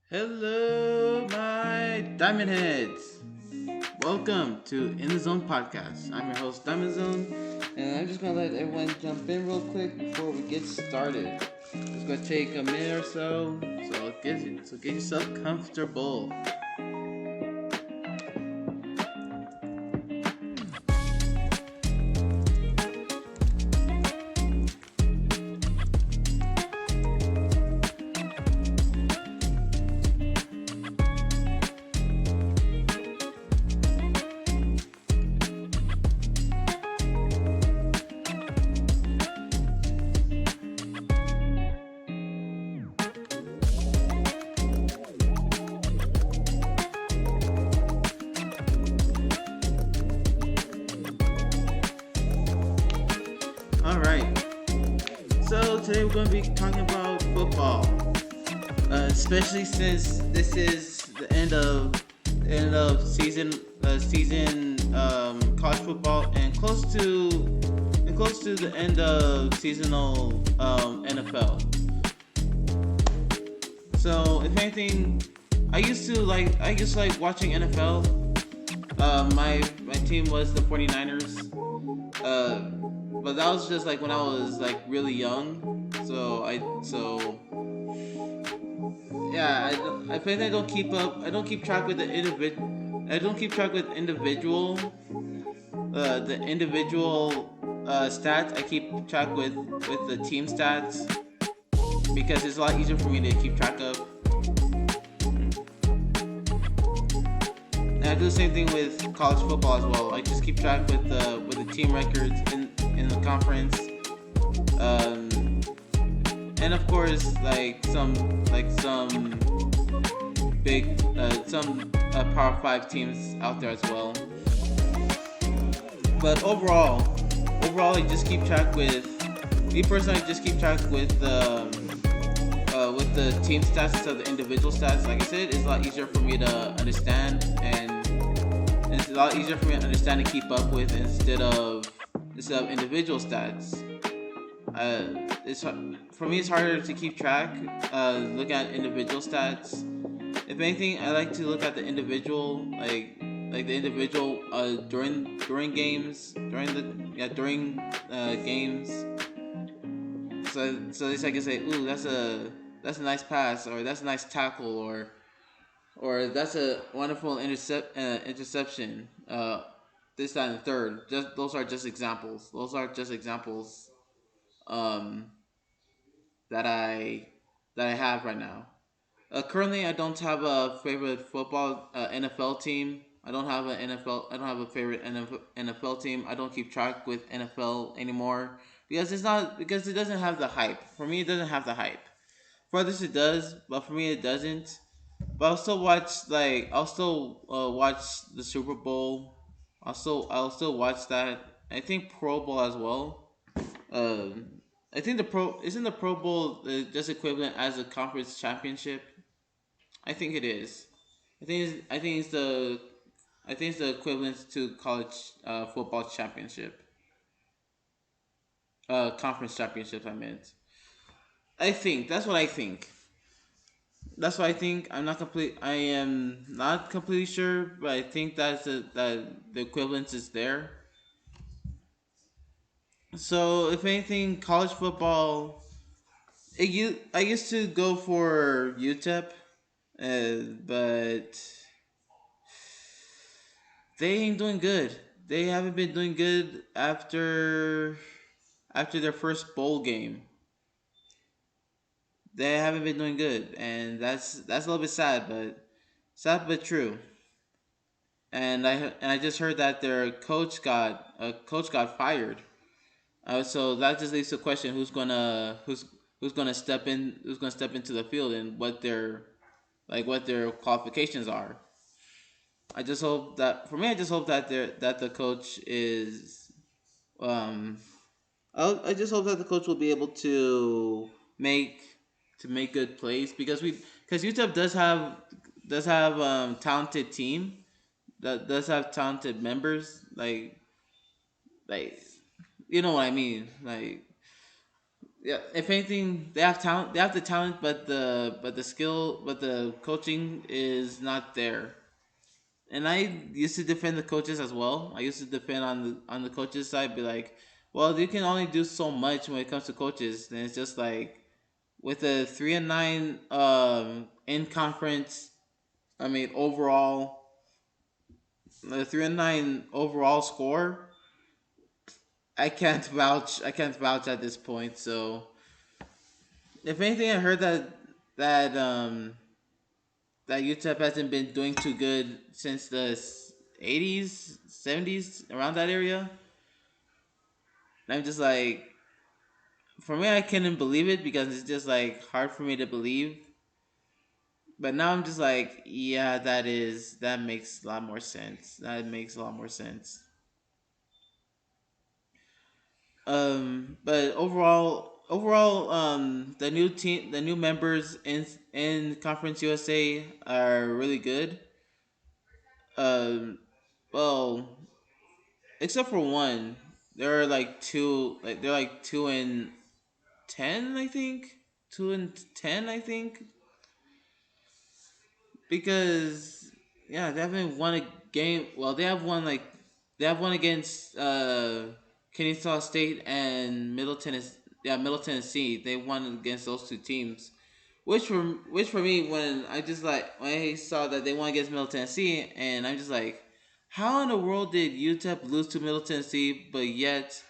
Hello, my Diamond Heads. Welcome to In the Zone podcast. I'm your host, Diamond Zone, and I'm just gonna let everyone jump in real quick before we get started. It's gonna take a minute or so get yourself comfortable. All right. So today we're gonna be talking about football, especially since this is the end of season college football and close to the end of seasonal NFL. So if anything, I used to like watching NFL. My team was the 49ers. But that was just like when I was like really young. So yeah, I think I don't keep up. I don't keep track with the individual. I don't keep track with the individual stats. I keep track with the team stats because it's a lot easier for me to keep track of. And I do the same thing with college football as well. I just keep track with the team records in the conference. Um, and of course, some big some Power Five teams out there as well. But overall, I just keep track with me personally. I just keep track with the team stats instead of the individual stats. Like I said, it's a lot easier for me to understand, and it's a lot easier for me to understand and keep up with instead of individual stats. It's for me. It's harder to keep track. Look at individual stats. If anything, I like to look at the individual, like the individual during games, during games. So at least I can say, ooh, that's a nice pass, or that's a nice tackle, or that's a wonderful interception. This, that, and the third. Just those are just examples. Those are just examples. Um, that I have right now. Currently, I don't have a favorite football NFL team. I don't have an NFL. I don't have a favorite NFL team. I don't keep track with NFL anymore because it doesn't have the hype. For me, it doesn't have the hype. For others, it does, but for me, it doesn't. But I'll still watch the Super Bowl. I'll still watch that. I think Pro Bowl as well. Um, I think the Pro Bowl just equivalent as a conference championship. I think it is. I think it's the equivalent to college football championship. Conference championship. I meant. I think that's what I think. That's what I think. I am not completely sure, but I think that the equivalence is there. So if anything, college football. I used to go for UTEP, but they ain't doing good. They haven't been doing good after their first bowl game. They haven't been doing good, and that's a little bit sad but true. And I just heard that their coach got fired. So that just leads to the question: who's gonna step into the field, and what their qualifications are. I just hope that the coach is um I just hope that the coach will be able make make good plays because UTEP does have talented team, that does have talented members, like you know what I mean, Yeah, if anything, they have talent. They have the talent, but the skill, but the coaching is not there. And I used to defend the coaches as well. I used to defend on the coaches side, be like, well, you can only do so much when it comes to coaches. And it's just like with a 3-9 in conference. I mean overall, the 3-9 overall score. I can't vouch at this point. So if anything, I heard that UTEP hasn't been doing too good since the 80s, 70s, around that area. And I'm just like, for me, I couldn't believe it because it's just like hard for me to believe. But now I'm just like, yeah, that makes a lot more sense. That makes a lot more sense. But overall, the new members in Conference USA are really good. Um, well, except for one, there are they're like 2-10, I think. 2-10, I think, because yeah, they haven't won a game. Well, they have one against Kennesaw State and Middle Tennessee. They won against those two teams. Which for me, when when I saw that they won against Middle Tennessee, and I'm just like, how in the world did UTEP lose to Middle Tennessee, but yet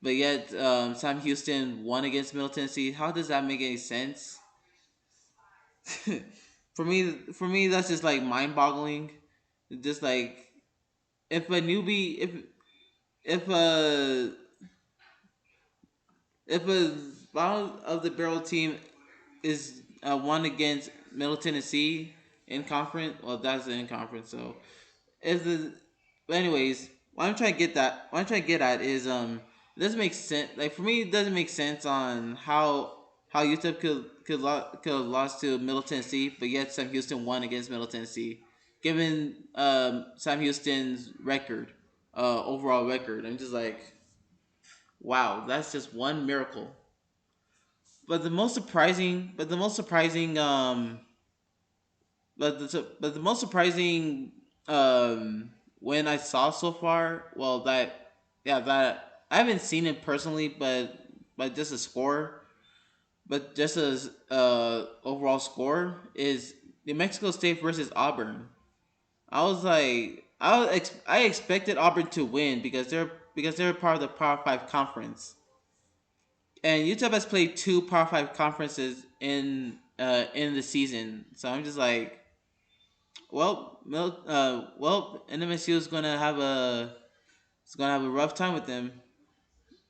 Sam Houston won against Middle Tennessee? How does that make any sense? For me, that's just like mind boggling. Just like if a newbie, if a if a bottom of the barrel team is one against Middle Tennessee in conference, well, that's in conference. So if the, but anyways, what I'm trying to get at is it doesn't make sense. Like for me, it doesn't make sense on how UTEP could have lost to Middle Tennessee, but yet Sam Houston won against Middle Tennessee, given Sam Houston's record, overall record. I'm just like, wow, that's just one miracle. But the most surprising, but the most surprising win I saw so far, well, that I haven't seen it personally, but just a score, but just as overall score is New Mexico State versus Auburn. I was like, I expected Auburn to win because they're part of the Power Five conference, and UTEP has played two Power Five conferences in the season. So I'm just like, NMSU is gonna have a rough time with them.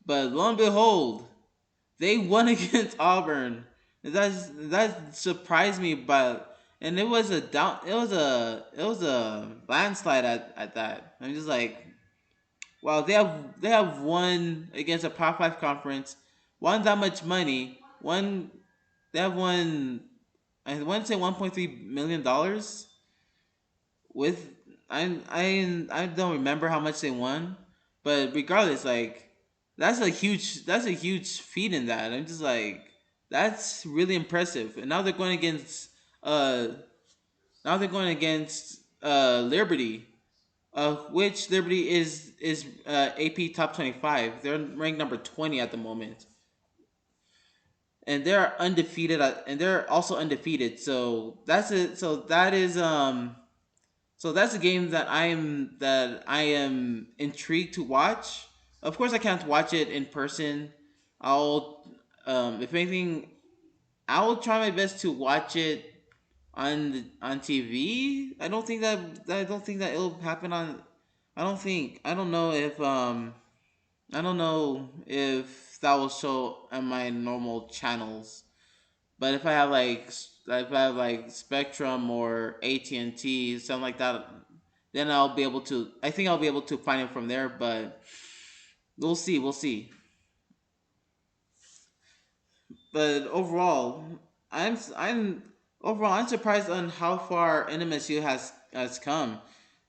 But lo and behold, they won against Auburn. That surprised me, but and it was a down. It was a landslide at that. I'm just like, wow, they have won against a Power Five conference, won that much money, won they have won I want to say $1.3 million with I don't remember how much they won, but regardless, like that's a huge feat in that. I'm just like, that's really impressive. And uh now they're going against Liberty, which Liberty is AP top 25. They're ranked number 20 at the moment, and they're undefeated. And they're also undefeated. So that's it. So that's a game that I am intrigued to watch. Of course, I can't watch it in person. I'll, if anything, I will try my best to watch it on TV. I don't think that it'll happen on. I don't know if I don't know if that will show on my normal channels. But if I have like Spectrum or AT&T, something like that, then I'll be able to. I think I'll be able to find it from there. But we'll see. We'll see. But overall I'm surprised on how far NMSU has come.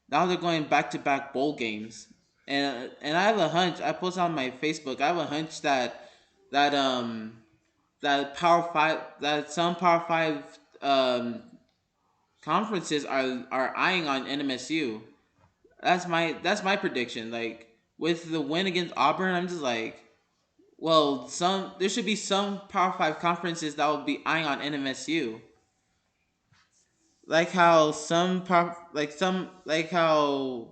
Now they're going back to back bowl games, and I have a hunch. I posted on my Facebook. I have a hunch that that some Power Five conferences are eyeing on NMSU. That's my prediction. Like with the win against Auburn, I'm just like, well, some there should be some Power Five conferences that will be eyeing on NMSU. Like how like how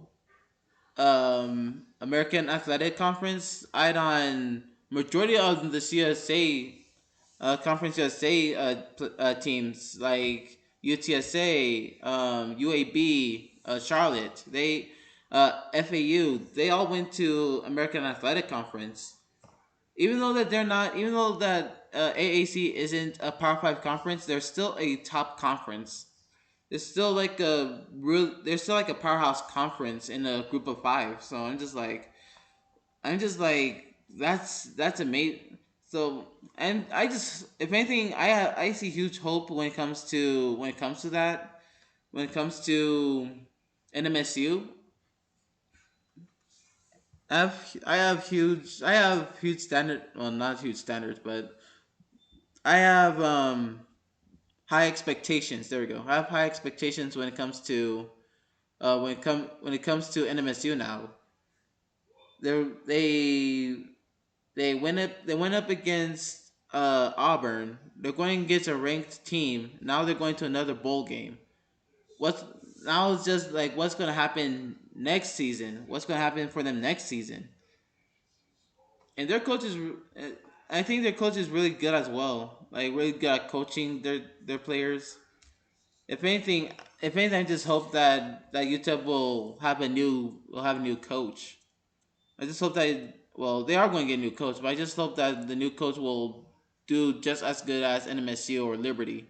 American Athletic Conference eyed on majority of the CSA Conference USA teams like UTSA, UAB, Charlotte. FAU. They all went to American Athletic Conference. Even though that AAC isn't a Power Five conference, they're still a top conference. There's still like a powerhouse conference in a group of five. So I'm just like that's amazing. So and I just if anything I see huge hope when it comes to NMSU. I have huge standard, well, not huge standards, but I have high expectations. There we go. I have high expectations when it comes to when it comes to NMSU now. They they went up against Auburn. They're going against a ranked team. Now they're going to another bowl game. What's Now it's just like what's going to happen next season? What's going to happen for them next season? And their coach is, I think their coach is really good as well. Like really good at coaching their players. If anything, I just hope that UTEP will have a new coach. I just hope that well they are going to get a new coach, but I just hope that the new coach will do just as good as NMSU or Liberty.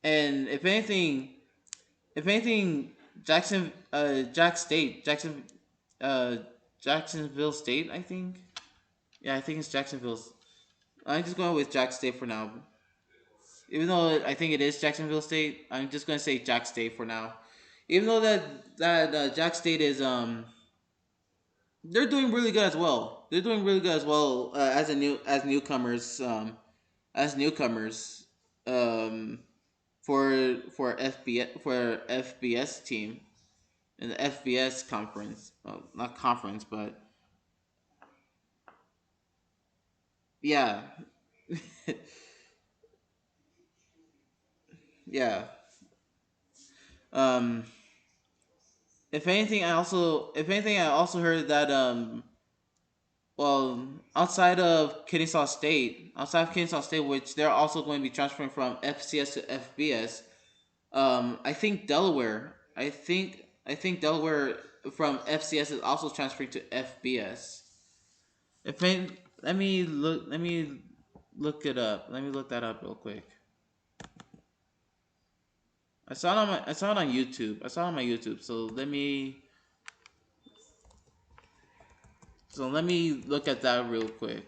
And if anything, uh, Jacksonville State, I think. Yeah, I think it's Jacksonville's. I'm just going with Jack State for now. Even though I think it is Jacksonville State, I'm just going to say Jack State for now. Even though Jack State is they're doing really good as well. They're doing really good as well as newcomers um, for FBS team in the FBS conference. Well, not conference, but yeah, yeah. Um, I also heard that well, outside of Kennesaw State, which they're also going to be transferring from FCS to FBS. I think Delaware from FCS is also transferring to FBS. If any, let me look it up. Let me look that up real quick. I saw it on YouTube. I saw it on my YouTube. So let me look at that real quick.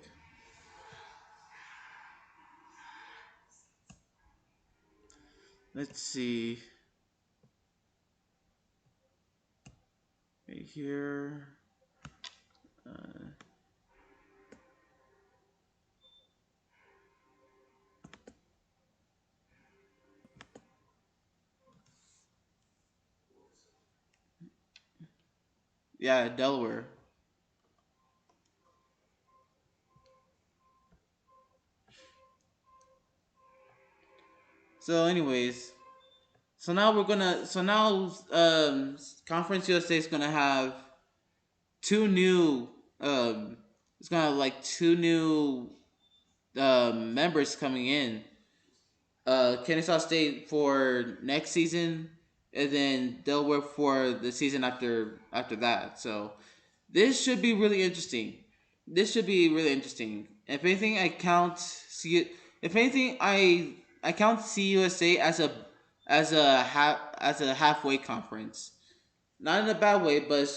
Let's see. Right here. Uh, yeah, Delaware. So, anyways, so now Conference USA is gonna have two new it's gonna have like two new members coming in. Kennesaw State for next season, and then Delaware for the season after that. So this should be really interesting. This should be really interesting. If anything, If anything, I count CUSA as a halfway conference. Not in a bad way, but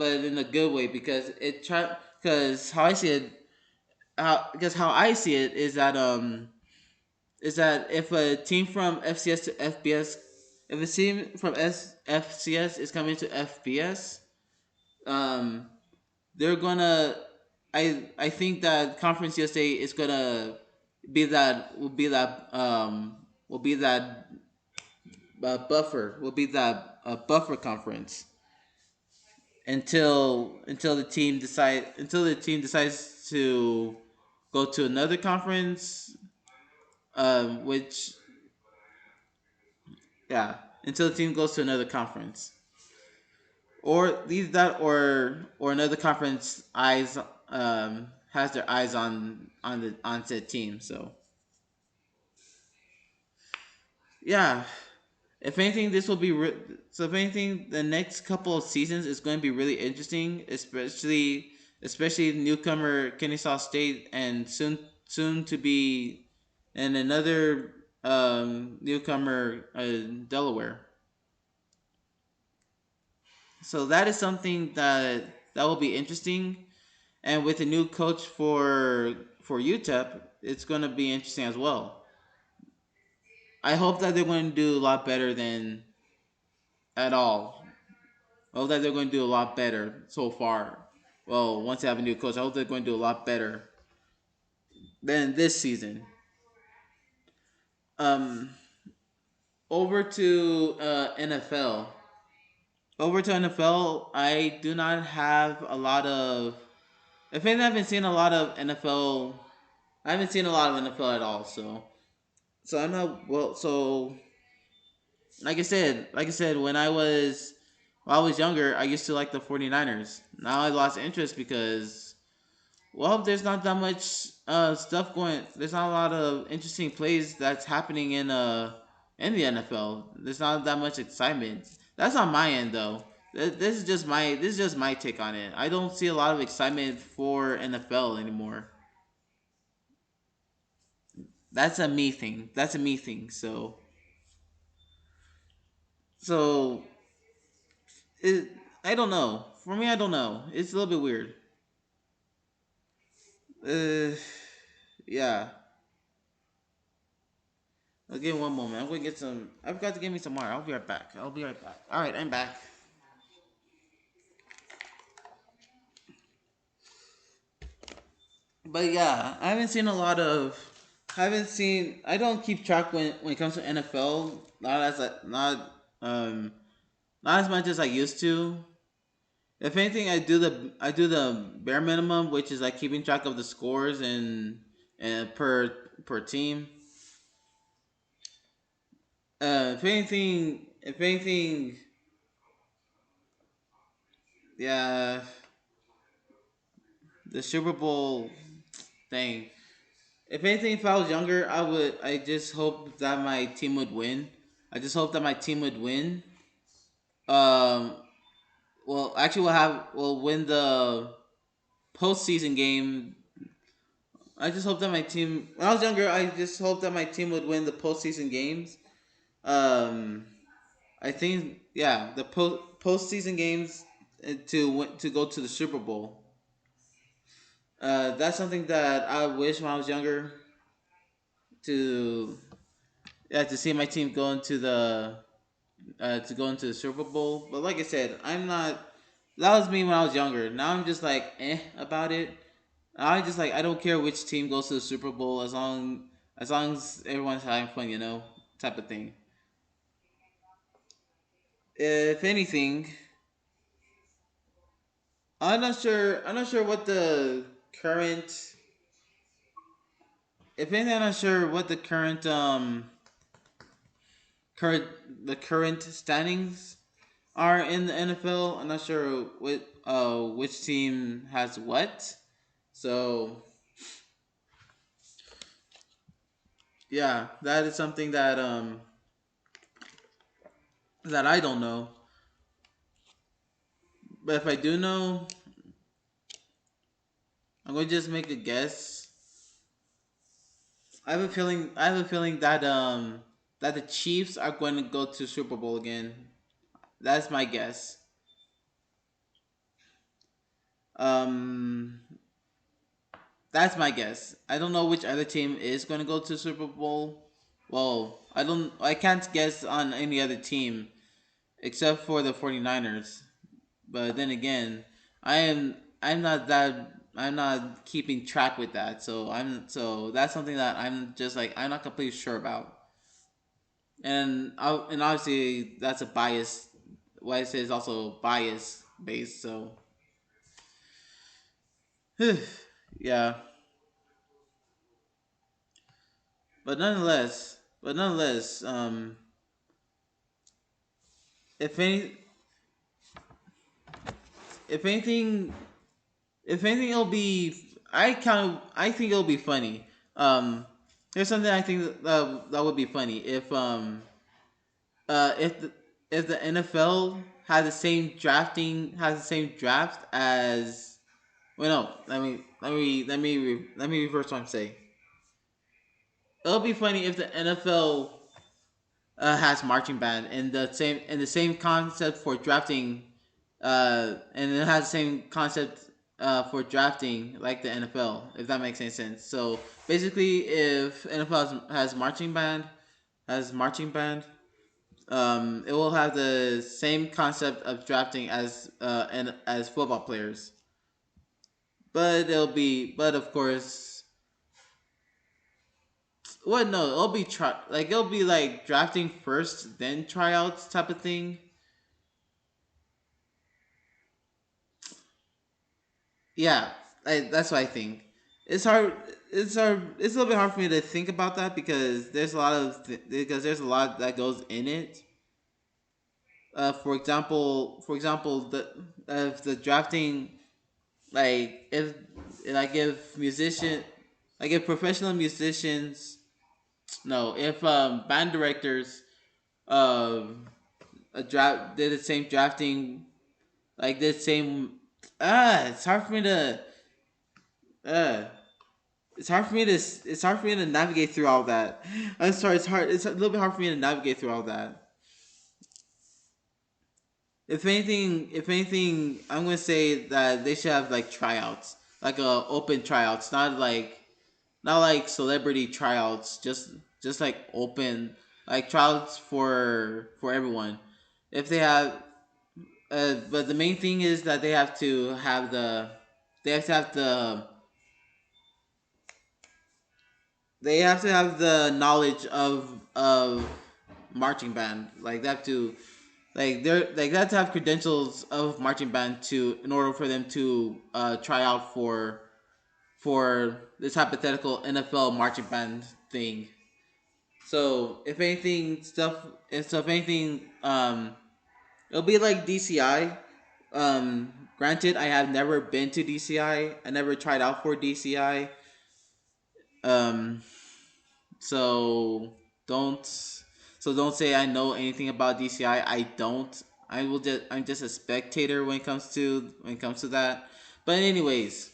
in a good way because because how I see it is that if a team from FCS to FBS, if a team from FCS is coming to FBS, um, they're gonna I think that Conference USA is gonna be that will be that buffer will be that buffer conference until the team decides to go to another conference, which yeah, until the team goes to another conference, or these that or another conference eyes has their eyes on the on said team. So yeah, if anything, this will be so. If anything, the next couple of seasons is going to be really interesting, especially newcomer Kennesaw State and soon to be and another newcomer Delaware. So that is something that will be interesting, and with a new coach for UTEP, it's going to be interesting as well. I hope that they're going to do a lot better than at all. I hope that they're going to do a lot better so far. Well, once they have a new coach, I hope they're going to do a lot better than this season. Um, over to NFL. Over to NFL, I do not have a lot of. If I haven't seen a lot of NFL, I haven't seen a lot of NFL at all. So I'm not well. So like I said, when I was younger, I used to like the 49ers. Now I lost interest because well, there's not that much stuff going. There's not a lot of interesting plays that's happening in the NFL. There's not that much excitement. That's on my end though. This is just my take on it. I don't see a lot of excitement for NFL anymore. That's a me thing. That's a me thing. So it, I don't know. For me, I don't know. It's a little bit weird. Uh, yeah. Okay, one moment. I'm going to get some. I forgot to get me some water. I'll be right back. I'll be right back. All right, I'm back. But yeah, I haven't seen a lot of. I haven't seen. I don't keep track when it comes to NFL. Not as much as I used to. If anything, I do the bare minimum, which is like keeping track of the scores and per team. If anything, yeah, the Super Bowl thing. If anything, if I was younger, I would. I just hope that my team would win. I just hope that my team would win. Um. Well, actually, we'll win the postseason game. I just hope that my team. When I was younger, I just hope that my team would win the postseason games. Um. I think yeah, the postseason games to go to the Super Bowl. That's something that I wish when I was younger to yeah to see my team go into the to go into the Super Bowl. But like I said, I'm not. That was me when I was younger. Now I'm just like about it. I just like I don't care which team goes to the Super Bowl as long as everyone's having fun, type of thing. If anything, I'm not sure. I'm not sure what the current. If anything, I'm not sure what the current current standings are in the NFL. I'm not sure which team has what. So yeah, that is something that I don't know. But if I do know, I'm going to just make a guess. I have a feeling that the Chiefs are going to go to Super Bowl again. That's my guess. Um, that's my guess. I don't know which other team is going to go to Super Bowl. Well, I don't. I can't guess on any other team except for the 49ers. But then again, I am. I'm not that. I'm not keeping track with that. So that's something that I'm just like I'm not completely sure about. And obviously that's a bias. What I say is also bias based. So yeah, but nonetheless, if any, if anything, if anything, it'll be. I think it'll be funny. There's something I think that would be funny if the NFL had the same drafting has the same draft as. Well, no. Let me reverse what I'm saying. It'll be funny if the NFL has marching band and the same concept for drafting, and it has the same concept for drafting like the NFL, if that makes any sense. So basically, if NFL has marching band, it will have the same concept of drafting as football players, but of course, what no, it'll be like drafting first, then tryouts type of thing. Yeah, that's what I think. It's hard. It's hard. It's a little bit hard for me to think about that because because there's a lot that goes in it. For example, the if the drafting, like if like if musician like if professional musicians, no, if band directors um draft did the same drafting, like the same. It's hard for me to uh it's hard for me to navigate through all that. I'm sorry, it's a little bit hard for me to navigate through all that. If anything, I'm gonna say that they should have like tryouts, like open tryouts, not like celebrity tryouts, just like open, like tryouts for everyone. If they have, but the main thing is that they have to have the they have to have the knowledge of marching band. Like they have to they have to have credentials of marching band to in order for them to try out for this hypothetical NFL marching band thing. So if anything, it'll be like DCI. Granted, I have never been to DCI. I never tried out for DCI. Um, So don't don't say I know anything about DCI. I don't. I'm just a spectator when it comes to that. But anyways,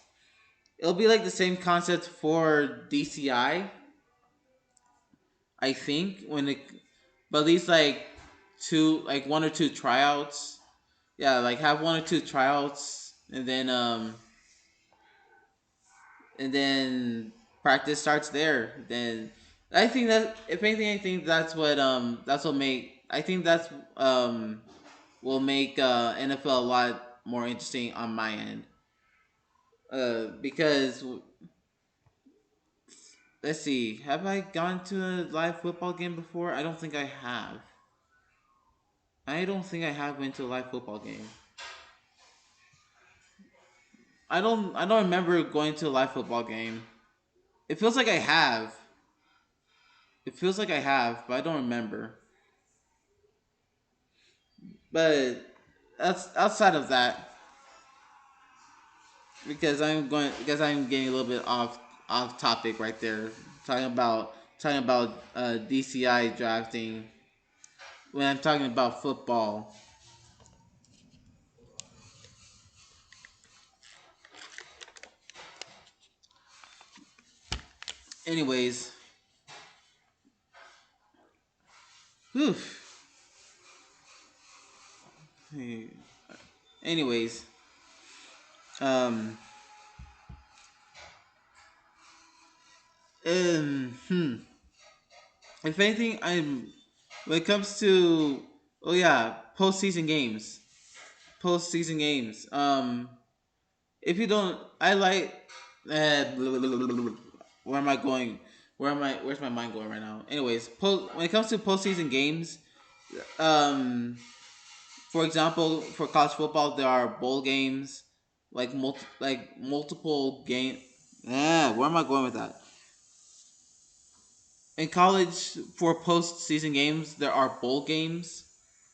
it'll be like the same concept for DCI. I think when it but at least like one or two tryouts. Yeah, like have one or two tryouts and then practice starts there. Then I think that if anything, I think that's what make I think that's will make NFL a lot more interesting on my end. Because let's see, have I gone to a live football game before? I don't think I have. I don't think I have been to a live football game. I don't remember going to a live football game. It feels like I have. It feels like I have, but I don't remember. But that's outside of that because I'm getting a little bit off topic right there. Talking about DCI drafting when I'm talking about football. Anyways, whew. Anyways, um, hmm. If anything, I'm when it comes to postseason games. Postseason games. if you don't, I like. Where am I going? Where am I? Where's my mind going right now? Anyways, when it comes to postseason games, um, for example, for college football, there are bowl games, like multiple game. Yeah, where am I going with that? In college, for postseason games, there are bowl games.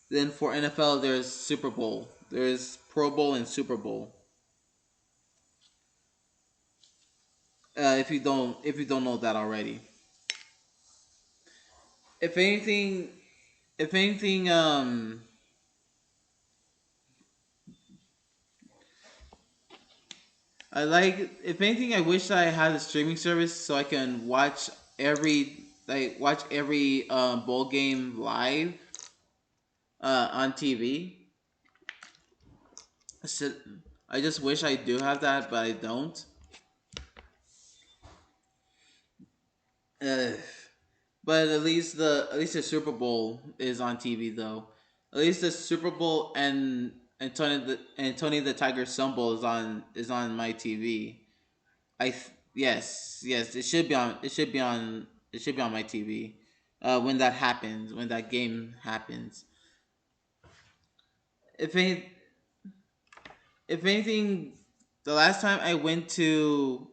Then for NFL, there's Super Bowl. There's Pro Bowl and Super Bowl. If you don't know that already. If anything, if anything, I like. If anything, I wish I had a streaming service so I can watch every bowl game live on TV. So, I just wish I do have that, but I don't. Uh, but at least the Super Bowl is on TV though. At least the Super Bowl and Tony the Tiger Sun Bowl is on my TV. Yes, it should be on. It should be on my TV. When that happens, when that game happens. If any, if anything, the last time I went to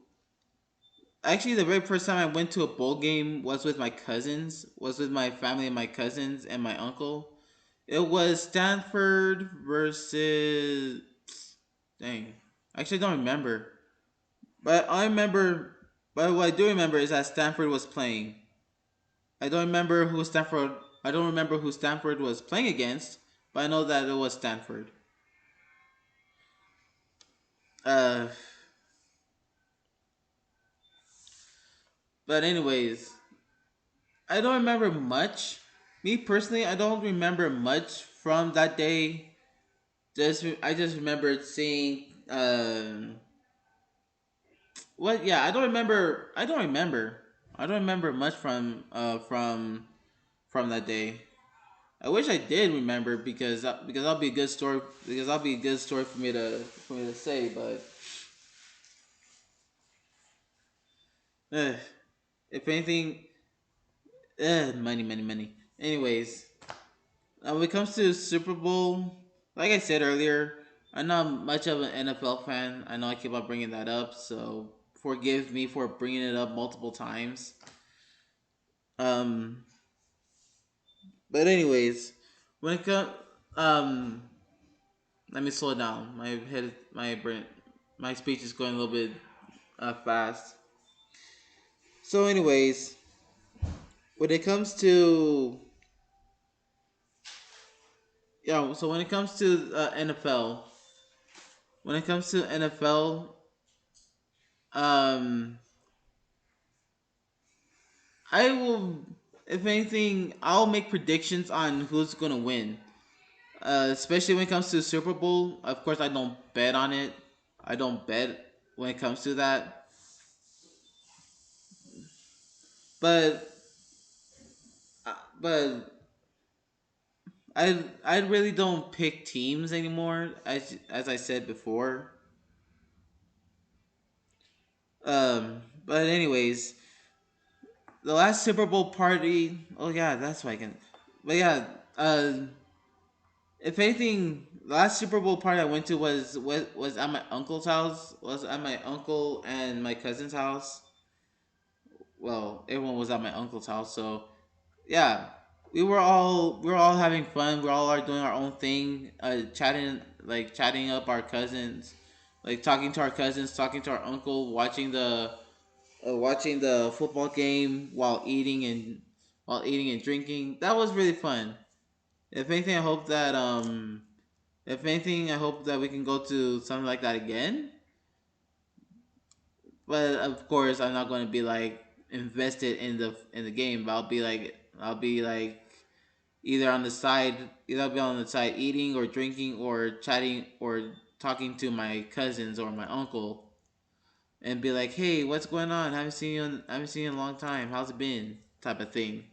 actually the very first time I went to a bowl game was with my cousins. Was with my family and my cousins and my uncle. It was Stanford versus. Dang, actually, I don't remember. But I remember. But what I do remember is that Stanford was playing. I don't remember who Stanford. I don't remember who Stanford was playing against, but I know that it was Stanford. Uh, but anyways, I don't remember much. Me personally, I don't remember much from that day. I just remembered seeing what? Yeah, I don't remember. I don't remember. I don't remember much from that day. I wish I did remember because that'll be a good story because that'll be a good story for me to say. But uh, if anything, money. Anyways, when it comes to Super Bowl, like I said earlier, I'm not much of an NFL fan. I know I keep on bringing that up, so forgive me for bringing it up multiple times. Um, but anyways, when it comes, um, let me slow down. My brain, my speech is going a little bit fast. So, anyways, when it comes to yeah, so when it comes to NFL, when it comes to NFL, um, I will, if anything, I'll make predictions on who's gonna win. Especially when it comes to the Super Bowl. Of course, I don't bet on it. I don't bet when it comes to that. But but I really don't pick teams anymore. As I said before. But anyways, the last Super Bowl party. Oh yeah, that's why I can. But yeah, if anything, the last Super Bowl party I went to was at my uncle's house. Was at my uncle and my cousin's house. Well, everyone was at my uncle's house, so yeah, we were all having fun. We all are doing our own thing, chatting up our cousins, like talking to our cousins, talking to our uncle, watching the football game while eating and drinking. That was really fun. If anything, I hope that if anything, I hope that we can go to something like that again. But of course, I'm not going to be like invested in the game. But I'll be like either I'll be on the side eating or drinking or chatting or talking to my cousins or my uncle and be like, "Hey, what's going on? I haven't seen you in a long time. How's it been?" Type of thing.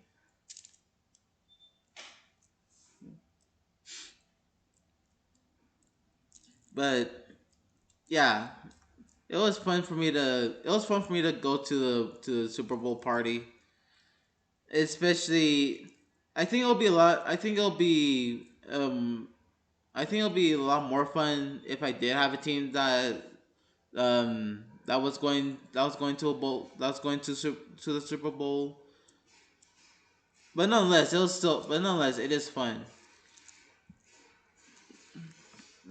But yeah, it was fun for me to go to the Super Bowl party. Especially, I think it'll be a lot. I think it'll be a lot more fun if I did have a team that was going to a bowl that was going to the Super Bowl. But nonetheless, it is fun.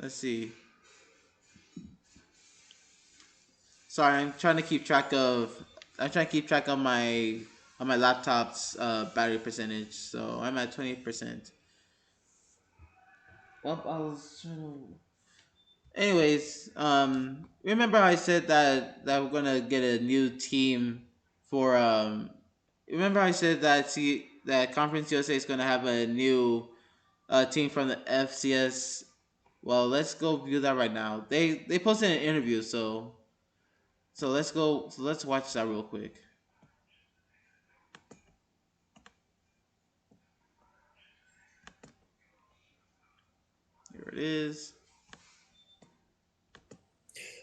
Let's see. Sorry, I'm trying to keep track of my laptop's battery percentage. So I'm at 20%. Well, I was trying to. Anyways, remember I said that we're gonna get a new team for Remember I said that Conference USA is gonna have a new team from the FCS. Well, let's go view that right now. They posted an interview, so let's go. So let's watch that real quick. Here it is.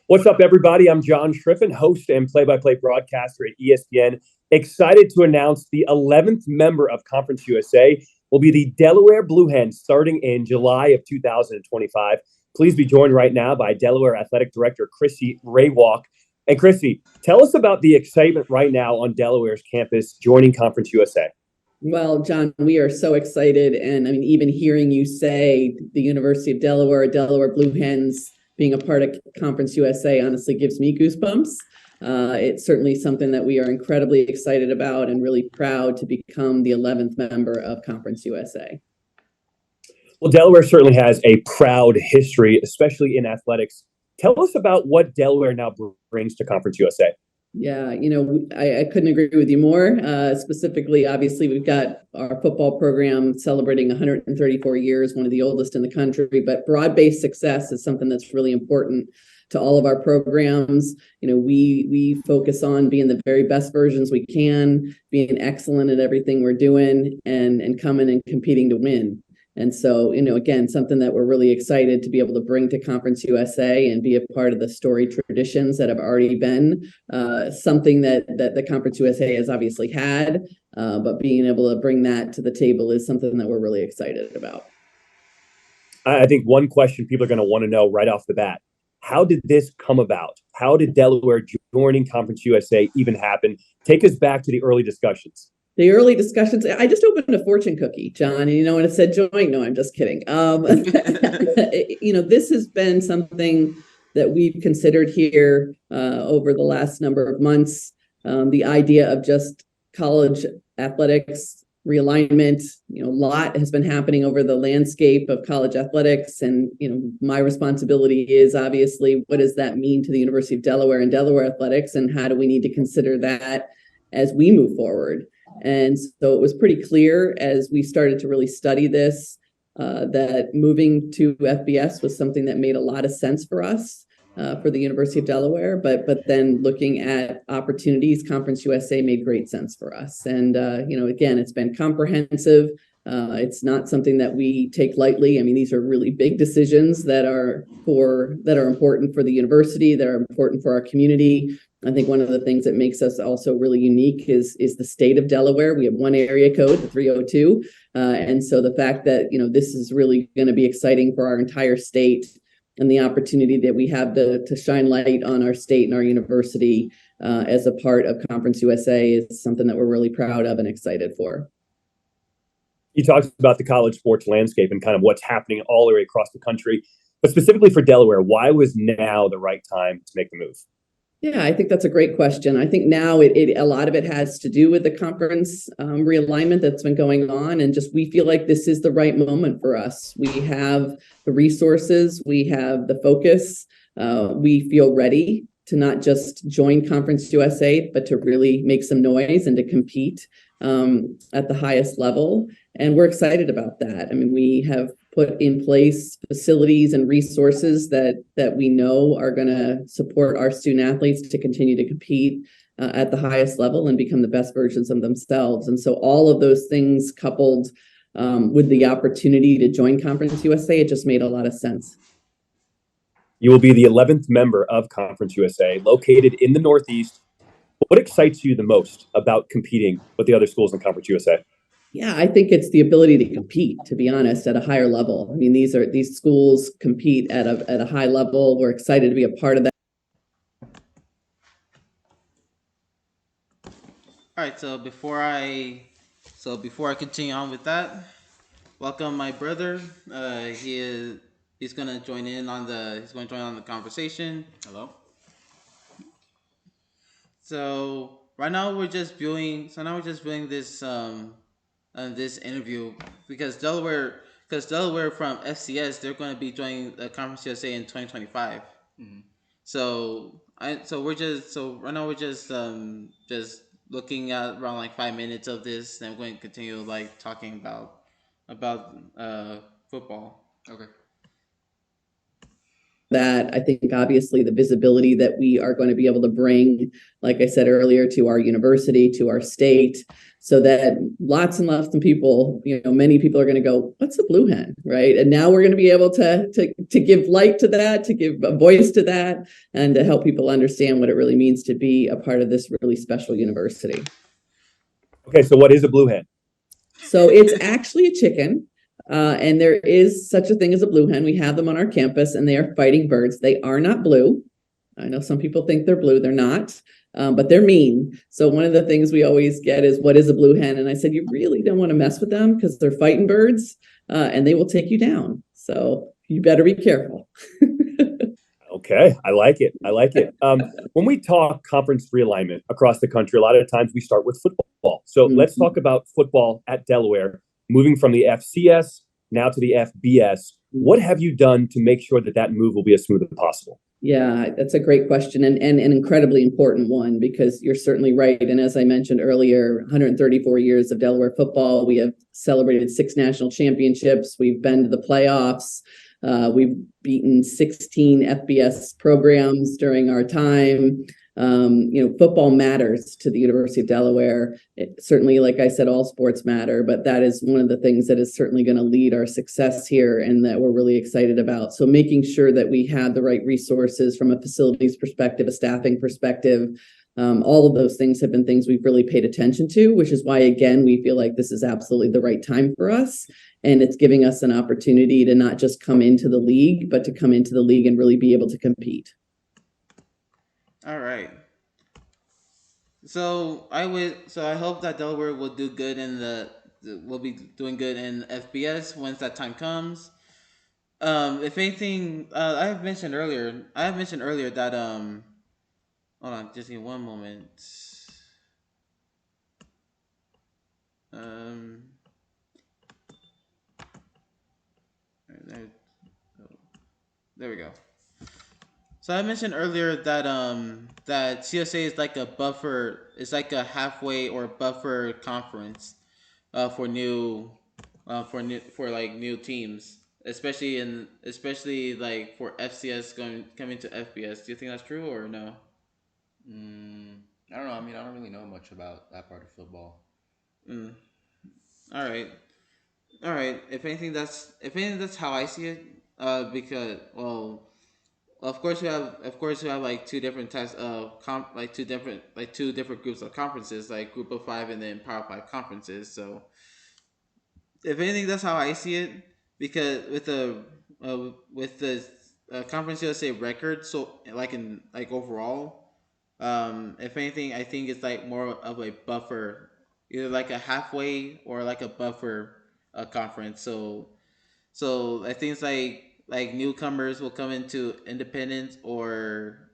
What's up, everybody? I'm John Shriffen, host and play-by-play broadcaster at ESPN. Excited to announce the 11th member of Conference USA will be the Delaware Blue Hens starting in July of 2025. Please be joined right now by Delaware Athletic Director Chrissy Raywalk. And Chrissy, tell us about the excitement right now on Delaware's campus joining Conference USA. Well, John, we are so excited. And I mean, even hearing you say the University of Delaware, Delaware Blue Hens being a part of Conference USA honestly gives me goosebumps. It's certainly something that we are incredibly excited about and really proud to become the 11th member of Conference USA. Well, Delaware certainly has a proud history, especially in athletics. Tell us about what Delaware now brings to Conference USA. Yeah, I couldn't agree with you more. Specifically, obviously, we've got our football program celebrating 134 years, one of the oldest in the country, but broad-based success is something that's really important to all of our programs. We focus on being the very best versions we can, being excellent at everything we're doing, and coming and competing to win. And so, again, something that we're really excited to be able to bring to Conference USA and be a part of the story traditions that have already been something that the Conference USA has obviously had, but being able to bring that to the table is something that we're really excited about. I think one question people are going to want to know right off the bat, how did this come about? How did Delaware joining Conference USA even happen? Take us back to the early discussions. The early discussions, I just opened a fortune cookie, John, and when it said join, no, I'm just kidding. This has been something that we've considered here over the last number of months. The idea of just college athletics realignment, a lot has been happening over the landscape of college athletics. And, my responsibility is obviously, what does that mean to the University of Delaware and Delaware athletics? And how do we need to consider that as we move forward? And so it was pretty clear as we started to really study this that moving to FBS was something that made a lot of sense for us, for the University of Delaware. But then looking at opportunities, Conference USA made great sense for us. And, again, it's been comprehensive. It's not something that we take lightly. I mean, these are really big decisions that are important for the university, that are important for our community. I think one of the things that makes us also really unique is the state of Delaware. We have one area code, the 302. And so the fact that, this is really going to be exciting for our entire state, and the opportunity that we have to shine light on our state and our university as a part of Conference USA is something that we're really proud of and excited for. You talked about the college sports landscape and kind of what's happening all the way across the country, but specifically for Delaware, why was now the right time to make the move? Yeah, I think that's a great question. I think now a lot of it has to do with the conference realignment that's been going on, and just we feel like this is the right moment for us. We have the resources, we have the focus, we feel ready to not just join Conference USA, but to really make some noise and to compete at the highest level. And we're excited about that. I mean, we have put in place facilities and resources that we know are going to support our student athletes to continue to compete at the highest level and become the best versions of themselves. And so all of those things coupled with the opportunity to join Conference USA, it just made a lot of sense. You will be the 11th member of Conference USA, located in the Northeast. What excites you the most about competing with the other schools in Conference USA? Yeah, I think it's the ability to compete, to be honest, at a higher level. I mean, these schools compete at a high level. We're excited to be a part of that. All right, so before I continue on with that, welcome my brother. He's gonna join in on the conversation. Hello. So right now we're just viewing. So now we're just viewing this interview because Delaware from FCS, they're going to be joining the Conference USA in 2025. Mm-hmm. So right now we're just looking at around like 5 minutes of this, and we're going to continue like talking about football. Okay. That I think obviously the visibility that we are going to be able to bring, like I said earlier, to our university, to our state, so that lots and lots of people, many people are going to go, what's a blue hen, right? And now we're going to be able to give light to that, to give a voice to that, and to help people understand what it really means to be a part of this really special university. Okay, so what is a blue hen? So it's actually a chicken. And there is such a thing as a blue hen. We have them on our campus, and they are fighting birds. They are not blue. I know some people think they're blue. They're not, but they're mean. So one of the things we always get is, what is a blue hen? And I said, you really don't want to mess with them because they're fighting birds, and they will take you down. So you better be careful. Okay, I like it. When we talk conference realignment across the country, a lot of times we start with football. So let's talk about football at Delaware, moving from the FCS now to the FBS. What have you done to make sure that move will be as smooth as possible? Yeah, that's a great question, and an incredibly important one, because you're certainly right. And as I mentioned earlier, 134 years of Delaware football. We have celebrated 6 national championships. We've been to the playoffs. We've beaten 16 FBS programs during our time. Football matters to the University of Delaware. Certainly, like I said, all sports matter, but that is one of the things that is certainly going to lead our success here, and that we're really excited about. So making sure that we have the right resources from a facilities perspective, a staffing perspective, all of those things have been things we've really paid attention to, which is why, again, we feel like this is absolutely the right time for us. And it's giving us an opportunity to not just come into the league, but to come into the league and really be able to compete. All right. So I hope that Delaware will do good will be doing good in FBS once that time comes. If anything, I have mentioned earlier that hold on, just give me one moment. There, there we go. So I mentioned earlier that CSA is like a buffer. It's like a halfway or buffer conference, for new teams, especially like for FCS coming to FBS. Do you think that's true or no? I don't know. I mean, I don't really know much about that part of football. All right. If anything, that's how I see it. Because of course we have like two different types of two different groups of conferences, like Group of Five and then Power Five conferences. So if anything, that's how I see it. Because with the Conference USA record, so like overall, if anything, I think it's like more of a buffer, either like a halfway or like a buffer conference. So I think it's like newcomers will come into Independence or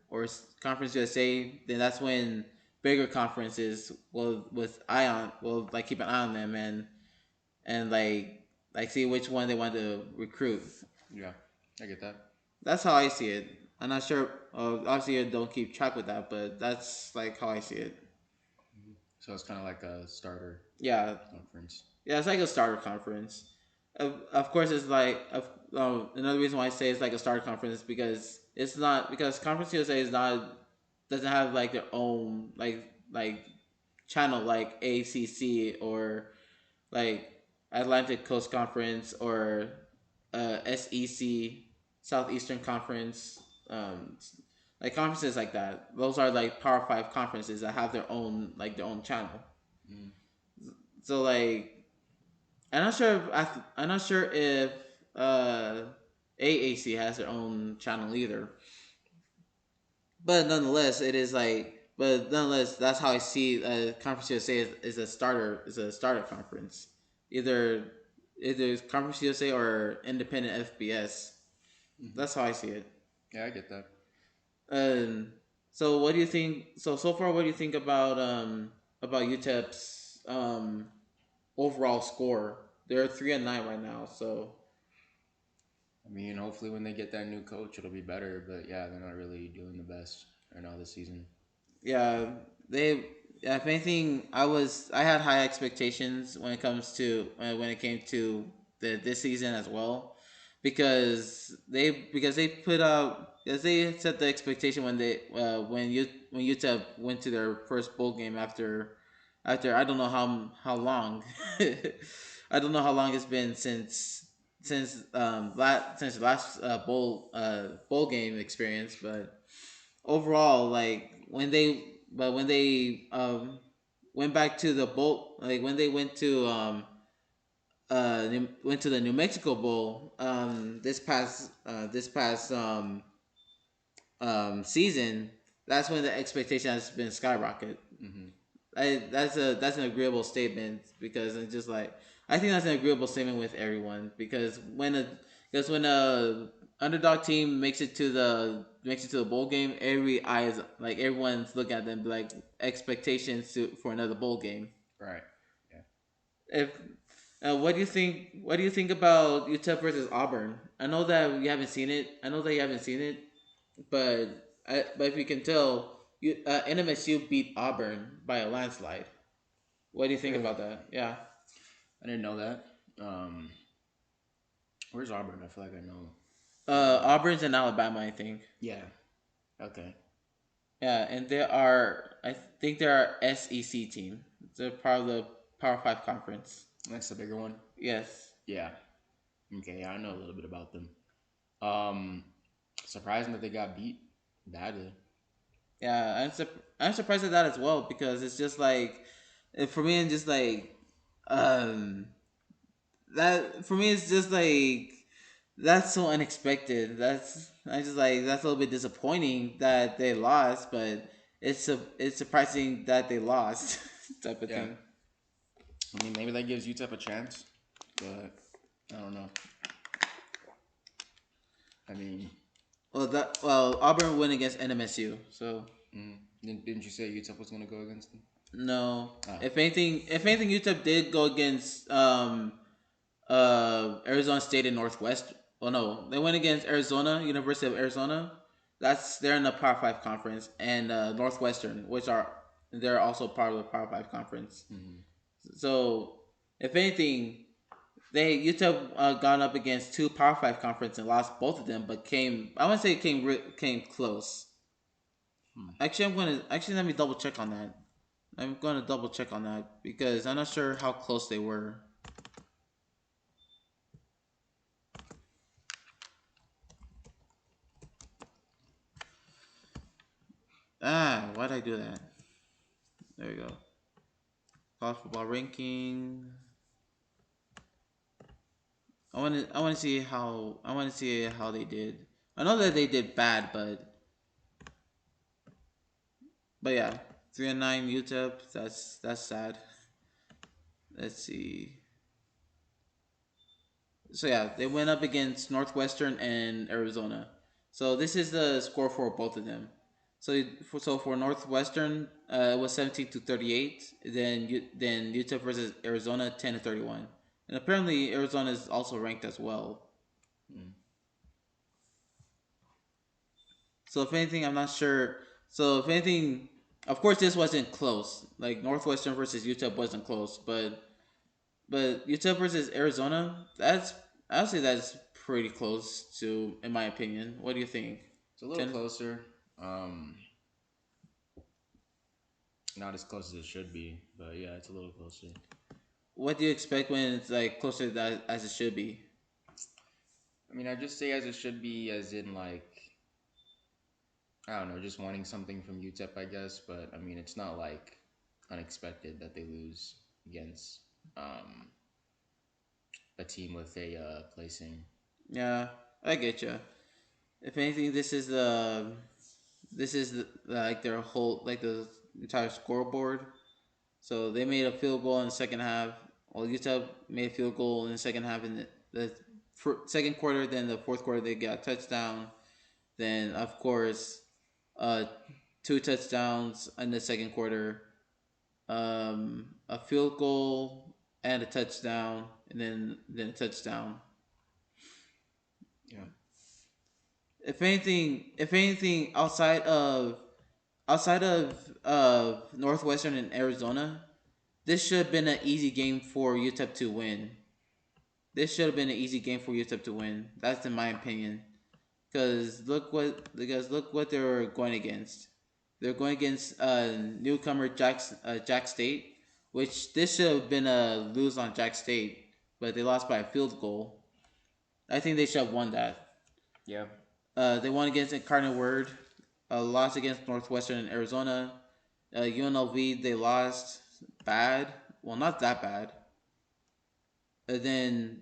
Conference USA. Then that's when bigger conferences will like keep an eye on them and like see which one they want to recruit. Yeah, I get that. That's how I see it. I'm not sure. Obviously, I don't keep track with that, but that's like how I see it. So it's kind of like a starter conference. Yeah, it's like a starter conference. Of course, it's like another reason why I say it's like a starter conference is because Conference USA doesn't have like their own like channel like ACC or like Atlantic Coast Conference or SEC Southeastern Conference. like conferences like that. Those are like Power Five conferences that have their own channel. Mm. So like, I'm not sure if AAC has their own channel either. But nonetheless, it is like. But nonetheless, that's how I see Conference USA is a starter conference. Either it's Conference USA or Independent FBS. Hmm. That's how I see it. Yeah, I get that. Um. So what do you think? So far, what do you think about UTEP's overall score? They're 3-9 right now. So I mean, hopefully when they get that new coach, it'll be better. But yeah, they're not really doing the best right now this season. yeah, they. Yeah, if anything, I had high expectations when it comes to when it came to this season as well, because they put out because they set the expectation when they when Utah went to their first bowl game after I don't know how long I don't know how long it's been since last bowl game experience, but overall, like when they went back to the bowl, like when they went to the New Mexico Bowl this past season, that's when the expectation has been skyrocket. Hmm. That's an agreeable statement because it's just like I think that's an agreeable statement with everyone because when a underdog team makes it to the bowl game, every eye is like everyone's looking at them like expectations for another bowl game. Right. Yeah. If what do you think? What do you think about UTEP versus Auburn? I know that you haven't seen it. I know that you haven't seen it, but if you can tell, NMSU beat Auburn by a landslide. What do you think Really? about that? Yeah. I didn't know that. Um, where's Auburn? I feel like I know. Auburn's in Alabama, I think. Yeah. Okay. Yeah, and they are. I think they're our SEC team. They're part of the Power Five conference. That's the bigger one. Yes. Yeah. Okay. Yeah, I know a little bit about them. Um, Surprising that they got beat badly. Yeah, I'm surprised at that as well because it's just like, for me, it's just like, um, that for me it's just like that's so unexpected. I just like that's a little bit disappointing that they lost, but it's surprising that they lost type of Yeah. thing. I mean, maybe that gives UTEP a chance, but I don't know. I mean, Auburn win against NMSU, so didn't you say UTEP was gonna go against them? no. Ah. If anything, UTEP did go against Arizona State and Northwest. Well, no, they went against Arizona, University of Arizona. They're in the Power Five conference, and Northwestern, which are they're also part of the Power Five conference. Mm-hmm. So, if anything, they Utah gone up against two Power Five conference and lost both of them, but I want to say came close. Hmm. Actually let me double check on that. I'm going to double check on that because I'm not sure how close they were. Why'd I do that? There we go. College football ranking. I want to see how they did. I know that they did bad, but yeah, 3-9 UTEP. That's sad. Let's see. So yeah, they went up against Northwestern and Arizona. So this is the score for both of them. So for Northwestern, it was 17-38. Then UTEP versus Arizona 10-31. And apparently Arizona is also ranked as well. Hmm. So if anything, I'm not sure. So if anything, of course this wasn't close. Like Northwestern versus UTEP wasn't close, but UTEP versus Arizona, I would say that's pretty close to, in my opinion. What do you think? It's a little 10. closer. Not as close as it should be, but yeah, it's a little closer. What do you expect when it's like closer to that as it should be? I mean, I just say as it should be, as in like I don't know, just wanting something from UTEP, I guess. But I mean, it's not like unexpected that they lose against a team with a placing. Yeah, I get you. If anything, like their whole like the entire scoreboard. So they made a field goal in the second half. Well, Utah made a field goal in the second half in the second quarter. Then the fourth quarter they got a touchdown. Then of course, uh, two touchdowns in the second quarter. A field goal and a touchdown, and then a touchdown. Yeah. If anything, outside of Northwestern and Arizona, this should have been an easy game for UTEP to win. This should have been an easy game for UTEP to win. That's in my opinion. Because look what they're going against. They're going against newcomer Jack State, which this should have been a lose on Jack State, but they lost by a field goal. I think they should have won that. Yeah. They won against Incarnate Word, lost against Northwestern and Arizona. UNLV they lost bad. Well, not that bad. Then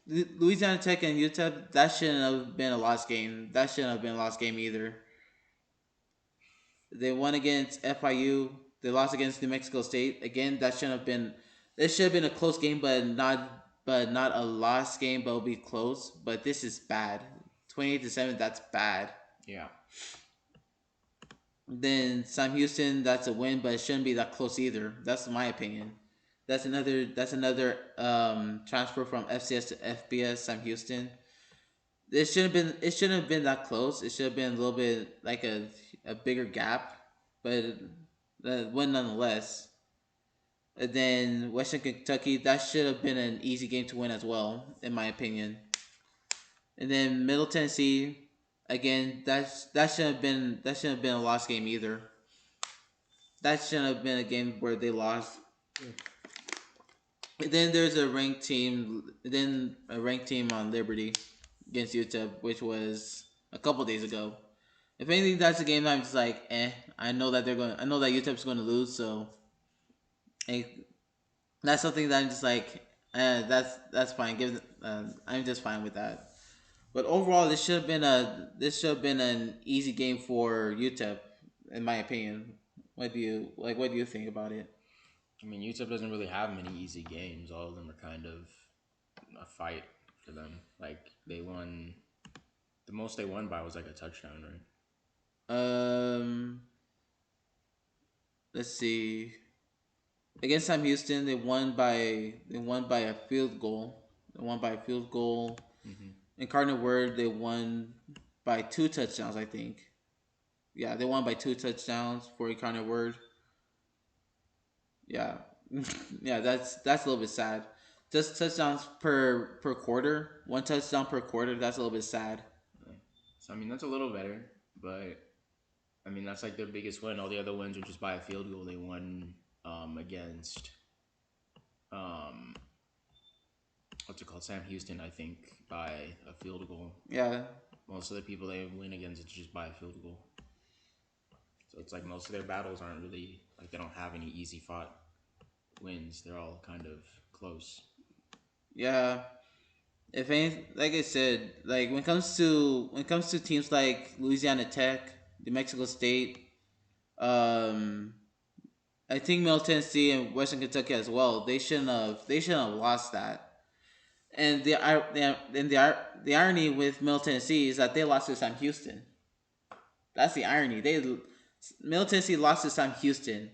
Louisiana Tech and UTEP, that shouldn't have been a lost game. That shouldn't have been a lost game either. They won against FIU. They lost against New Mexico State. Again, that shouldn't have been. This should have been a close game, but not a lost game. But it'll be close. But this is bad. 28-7. That's bad. Yeah. Then Sam Houston, that's a win, but it shouldn't be that close either. That's my opinion. That's another transfer from FCS to FBS. Sam Houston. It shouldn't have been that close. It should have been a little bit like a bigger gap, but win nonetheless. And then Western Kentucky, that should have been an easy game to win as well, in my opinion. And then Middle Tennessee, again, that shouldn't have been a lost game either. That shouldn't have been a game where they lost. And then there's a ranked team. Then a ranked team on Liberty against UTEP, which was a couple days ago. If anything, that's a game that I'm just like, I know that I know that UTEP's going to lose, so that's something that I'm just like, that's fine. I'm just fine with that. But overall, this should have been an easy game for UTEP, in my opinion. What do you think about it? I mean, UTEP doesn't really have many easy games. All of them are kind of a fight for them. Like they won, the most they won by was like a touchdown, right? Let's see. Against Sam Houston, they won by a field goal. They won by a field goal. Mm-hmm. In Cardinal Word, they won by 2 touchdowns, I think. Yeah, they won by 2 touchdowns for Incarnate Word. Yeah, yeah, that's a little bit sad. Just touchdowns per quarter, 1 touchdown per quarter. That's a little bit sad. So I mean, that's a little better, but I mean that's like their biggest win. All the other wins were just by a field goal. They won against what's it called, Sam Houston, I think, by a field goal. Yeah, Most of the people they win against, it's just by a field goal. So it's like most of their battles aren't really like they don't have any easy fought wins. They're all kind of close. yeah. If any, like I said, like when it comes to teams like Louisiana Tech, New Mexico State, um, I think Middle Tennessee and Western Kentucky as well. They shouldn't have lost that. And the irony with Middle Tennessee is that they lost to Sam Houston. That's the irony. Middle Tennessee lost to Sam Houston,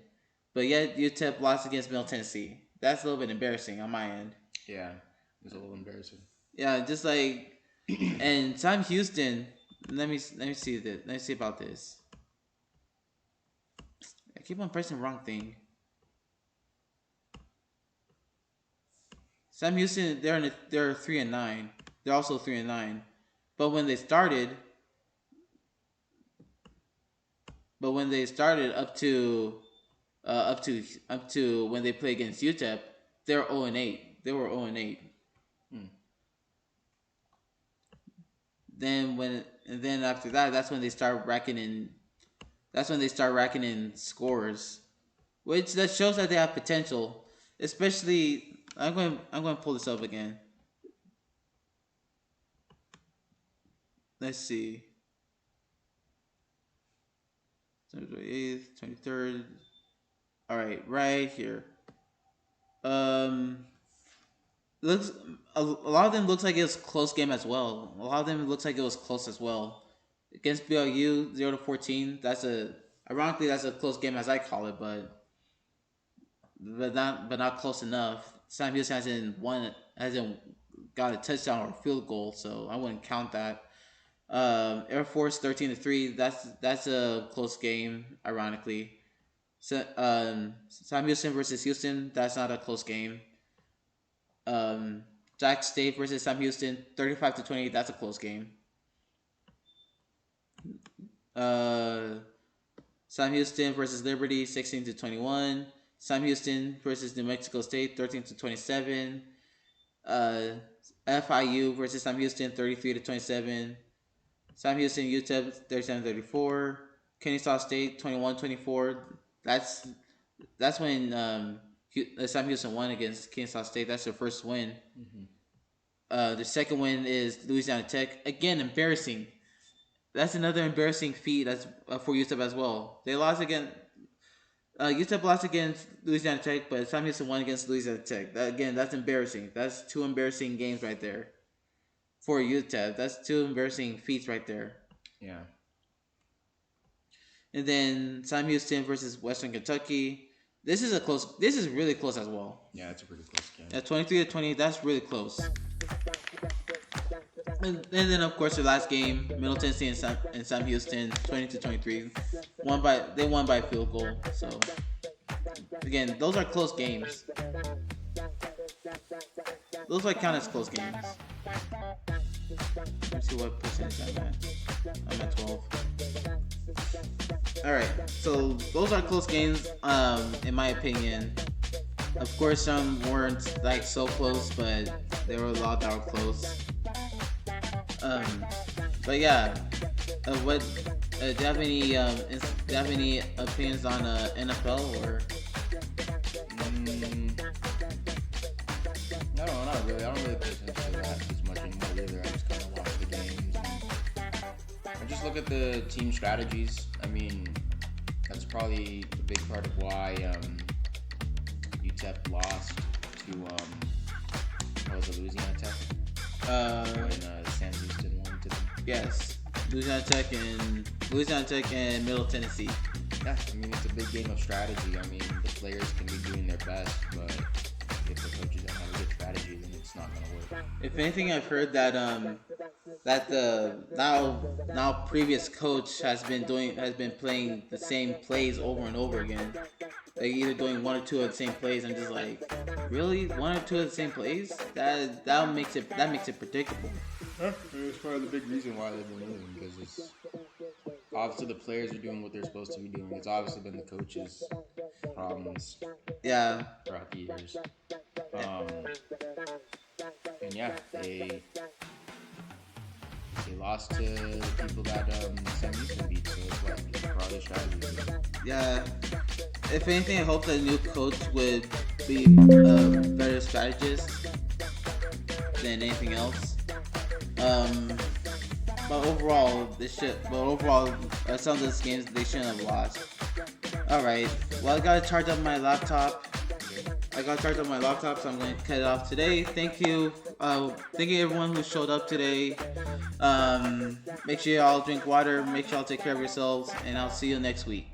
but yet UTEP lost against Middle Tennessee. That's a little bit embarrassing on my end. Yeah, it's a little embarrassing. Yeah, just like, and Sam Houston. Let me see about this. I keep on pressing the wrong thing. Sam Houston, they're 3-9. They're also 3-9, but when they started up to when they play against UTEP, they're 0-8. They were 0-8. Hmm. then after that, that's when they start racking in. That's when they start racking in scores, which that shows that they have potential. Especially, I'm going to pull this up again. Let's see. 28th, 23rd. All right here. Looks a lot of them looks like it was a close game as well. A lot of them looks like it was close as well. Against BYU, 0-14. Ironically that's a close game as I call it, but not close enough. Sam Houston hasn't got a touchdown or a field goal, so I wouldn't count that. Air Force 13-3. That's a close game, ironically. So, Sam Houston versus Houston. That's not a close game. Jack State versus Sam Houston 35-20. That's a close game. Sam Houston versus Liberty 16-21. Sam Houston versus New Mexico State 13-27. FIU versus Sam Houston 33-27. Sam Houston UTEP 37-34. Kennesaw State 21-24. That's when Sam Houston won against Kennesaw State. That's their first win. Mm-hmm. The second win is Louisiana Tech. Again, embarrassing. That's another embarrassing feat that's for UTEP as well. They lost again. UTEP lost against Louisiana Tech, but Sam Houston won against Louisiana Tech. That's embarrassing. That's two embarrassing games right there for UTEP. That's two embarrassing feats right there. Yeah. And then Sam Houston versus Western Kentucky. This is really close as well. Yeah, it's a pretty close game. At 23-20, that's really close. And then of course the last game, Middle Tennessee and Sam Houston, 20-23. They won by field goal. So again, those are close games. Those are count as close games. Let's see what percentage I'm at. I'm at 12. Alright, so those are close games, in my opinion. Of course, some weren't like so close, but there were a lot that were close. But yeah, do you have any opinions on NFL or? No, not really. I don't really pay attention to that as much anymore either. I just kind of watch the games. I just look at the team strategies. I mean, that's probably a big part of why UTEP lost to what was it, Louisiana Tech? When Sam Houston won to them. Yes, Louisiana Tech and Middle Tennessee. Yeah, I mean it's a big game of strategy. I mean the players can be doing their best, but if the coaches don't have a good strategy, then it's not gonna work. If anything, I've heard that the now previous coach has been playing the same plays over and over again. Like either doing one or two of the same plays. I'm just like, really, one or two of the same plays? That makes it predictable. Yeah, it's probably the big reason why they've been losing, because it's obviously the players are doing what they're supposed to be doing. It's obviously been the coaches' problems. Yeah. Throughout the years. And yeah, they lost to the people that Sam Houston beat, so it's like probably strategy. Yeah. If anything, I hope the new coach would be a better strategist than anything else. But overall, some of those games they shouldn't have lost. All right. Well, I gotta charge up my laptop. So I'm going to cut it off today. Thank you everyone who showed up today. Make sure y'all drink water. Make sure y'all take care of yourselves, and I'll see you next week.